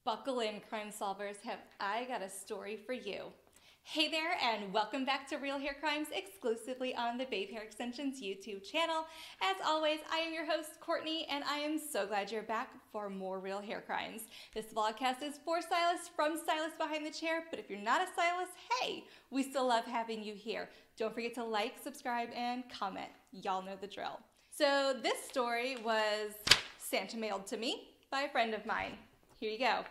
Buckle in, crime solvers, have I got a story for you. Hey there, and welcome back to Real Hair Crimes, exclusively on the Babe Hair Extensions YouTube channel. As always, I am your host, Courtney, and I am so glad you're back for more Real Hair Crimes. This vlogcast is for stylists from stylists behind the chair, but if you're not a stylist, hey, we still love having you here. Don't forget to like, subscribe, and comment. Y'all know the drill. So this story was Santa mailed to me by a friend of mine. Here you go.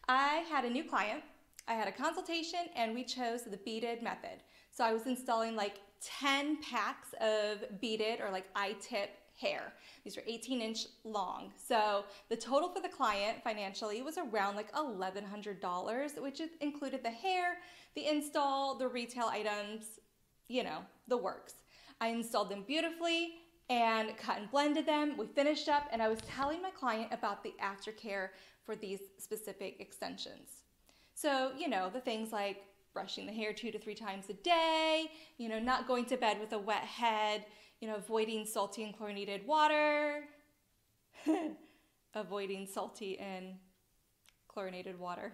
I had a new client. I had a consultation and we chose the beaded method. So I was installing like 10 packs of beaded or like I-tip hair. These are 18-inch long. So the total for the client financially was around like $1,100, which included the hair, the install, the retail items, you know, the works. I installed them beautifully and cut and blended them. We finished up and I was telling my client about the aftercare for these specific extensions. So, you know, the things like brushing the hair 2 to 3 times a day, you know, not going to bed with a wet head, you know, avoiding salty and chlorinated water, avoiding salty and chlorinated water.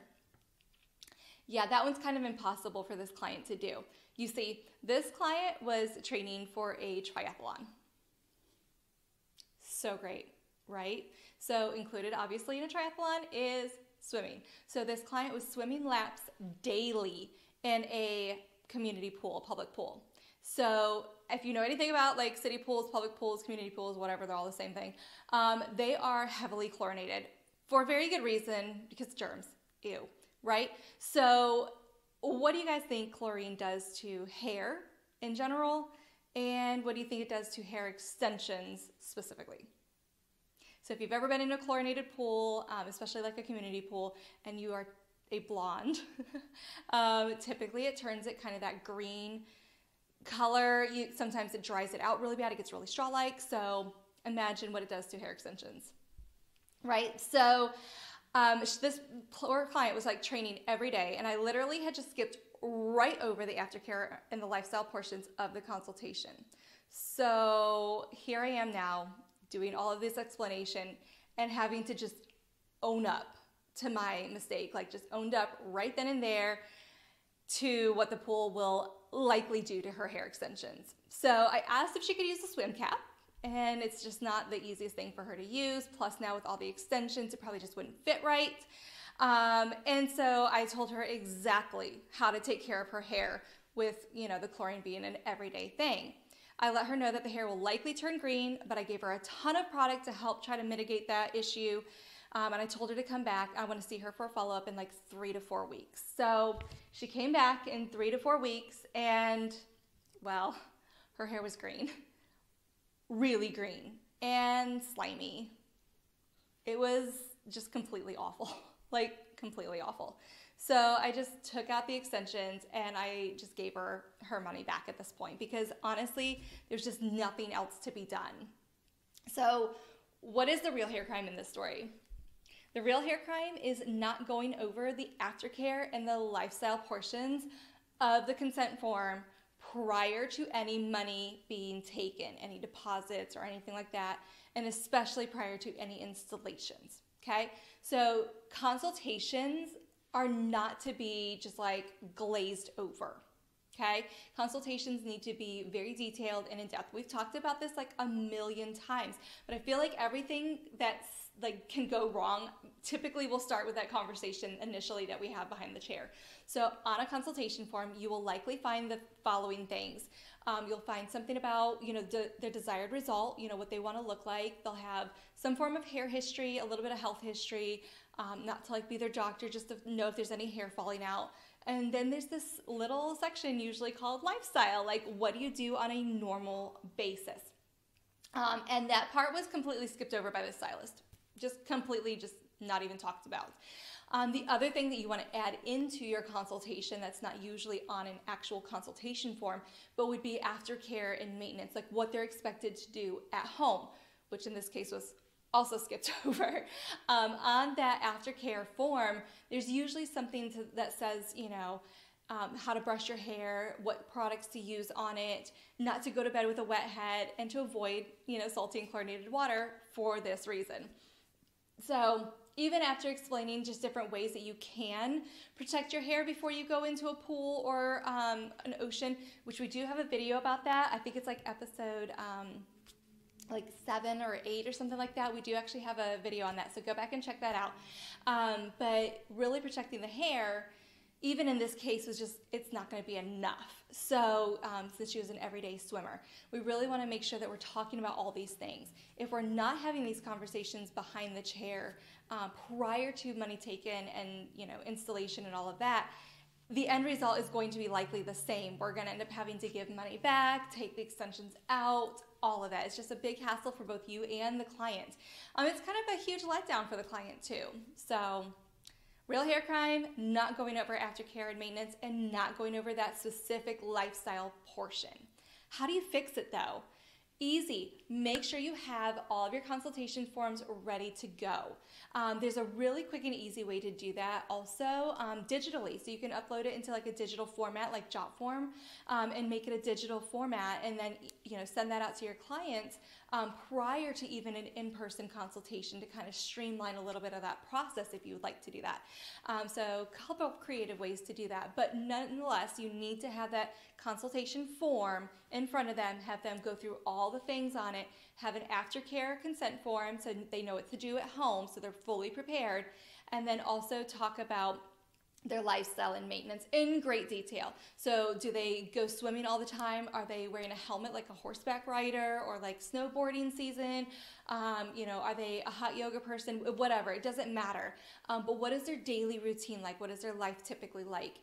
Yeah, that one's kind of impossible for this client to do. You see, this client was training for a triathlon. So great, right? So included obviously in a triathlon is swimming. So this client was swimming laps daily in a community pool, public pool. So if you know anything about like city pools, public pools, community pools, whatever, they're all the same thing. They are heavily chlorinated for a very good reason, because germs, ew, right? So what do you guys think chlorine does to hair in general? And what do you think it does to hair extensions specifically? So if you've ever been in a chlorinated pool, especially like a community pool, and you are a blonde, typically it turns it kind of that green color. Sometimes it dries it out really bad. It gets really straw-like. So imagine what it does to hair extensions, right? So this poor client was like training every day, and I literally had just skipped right over the aftercare and the lifestyle portions of the consultation. So here I am now doing all of this explanation and having to just own up to my mistake, like just owned up right then and there to what the pool will likely do to her hair extensions. So I asked if she could use the swim cap, and it's just not the easiest thing for her to use. Plus now with all the extensions, it probably just wouldn't fit right. And so I told her exactly how to take care of her hair with, you know, the chlorine being an everyday thing. I let her know that the hair will likely turn green, but I gave her a ton of product to help try to mitigate that issue. And I told her to come back. I want to see her for a follow-up in like 3 to 4 weeks. So she came back in 3 to 4 weeks and, well, her hair was green, really green and slimy. It was just completely awful. Like completely awful. So I just took out the extensions and I just gave her her money back at this point, because honestly, there's just nothing else to be done. So what is the real hair crime in this story? The real hair crime is not going over the aftercare and the lifestyle portions of the consent form prior to any money being taken, any deposits or anything like that, and especially prior to any installations. Okay, so consultations are not to be just like glazed over. Okay, consultations need to be very detailed and in depth. We've talked about this like a million times, but I feel like everything that's like can go wrong typically will start with that conversation initially that we have behind the chair. So on a consultation form, you will likely find the following things. You'll find something about, you know, their desired result, you know, what they want to look like. They'll have some form of hair history, a little bit of health history, not to like be their doctor, just to know if there's any hair falling out. And then there's this little section usually called lifestyle, like what do you do on a normal basis? And that part was completely skipped over by the stylist. Just completely just not even talked about. The other thing that you want to add into your consultation that's not usually on an actual consultation form, but would be aftercare and maintenance, like what they're expected to do at home, which in this case was also skipped over. On that aftercare form, there's usually something that says, you know, how to brush your hair, what products to use on it, not to go to bed with a wet head, and to avoid, you know, salty and chlorinated water for this reason. So even after explaining just different ways that you can protect your hair before you go into a pool or an ocean, which we do have a video about that. I think it's like episode like 7 or 8 or something like that. We do actually have a video on that, so go back and check that out. But really protecting the hair, even in this case, was just, it's not going to be enough. So since she was an everyday swimmer, we really want to make sure that we're talking about all these things. If we're not having these conversations behind the chair prior to money taken and, you know, installation and all of that, the end result is going to be likely the same. We're going to end up having to give money back, take the extensions out, all of that. It's just a big hassle for both you and the client. It's kind of a huge letdown for the client too. So real hair crime, not going over aftercare and maintenance, and not going over that specific lifestyle portion. How do you fix it though? Easy. Make sure you have all of your consultation forms ready to go. There's a really quick and easy way to do that also digitally. So you can upload it into like a digital format like Jotform and make it a digital format, and then, you know, send that out to your clients prior to even an in-person consultation to kind of streamline a little bit of that process if you would like to do that. So a couple of creative ways to do that, but nonetheless, you need to have that consultation form in front of them, have them go through all the things on it, have an aftercare consent form so they know what to do at home, so they're fully prepared, and then also talk about their lifestyle and maintenance in great detail. So do they go swimming all the time? Are they wearing a helmet like a horseback rider or like snowboarding season? You know, are they a hot yoga person? Whatever, it doesn't matter. But what is their daily routine like? What is their life typically like?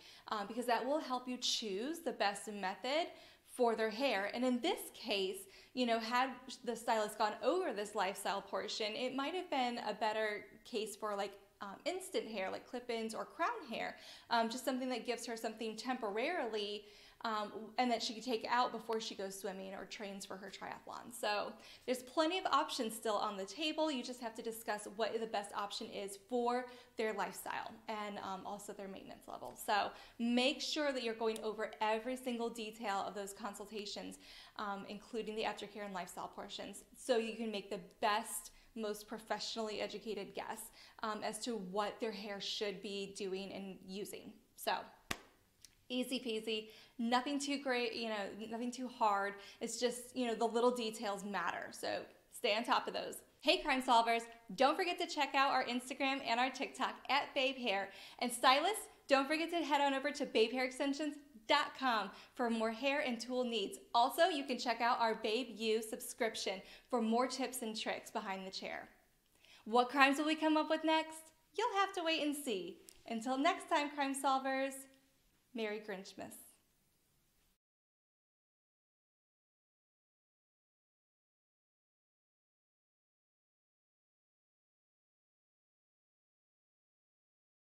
Because that will help you choose the best method for their hair. And in this case, you know, had the stylist gone over this lifestyle portion, it might have been a better case for like instant hair, like clip-ins or crown hair, just something that gives her something temporarily and that she could take out before she goes swimming or trains for her triathlon. So there's plenty of options still on the table. You just have to discuss what the best option is for their lifestyle and also their maintenance level. So make sure that you're going over every single detail of those consultations, including the aftercare and lifestyle portions, so you can make the best, most professionally educated guess as to what their hair should be doing and using. So easy peasy, nothing too great, you know, nothing too hard. It's just, you know, the little details matter. So stay on top of those. Hey crime solvers, don't forget to check out our Instagram and our TikTok at Babe Hair. And stylists, don't forget to head on over to babehairextensions.com for more hair and tool needs. Also, you can check out our Babe U subscription for more tips and tricks behind the chair. What crimes will we come up with next? You'll have to wait and see. Until next time, crime solvers, Merry Grinchmas.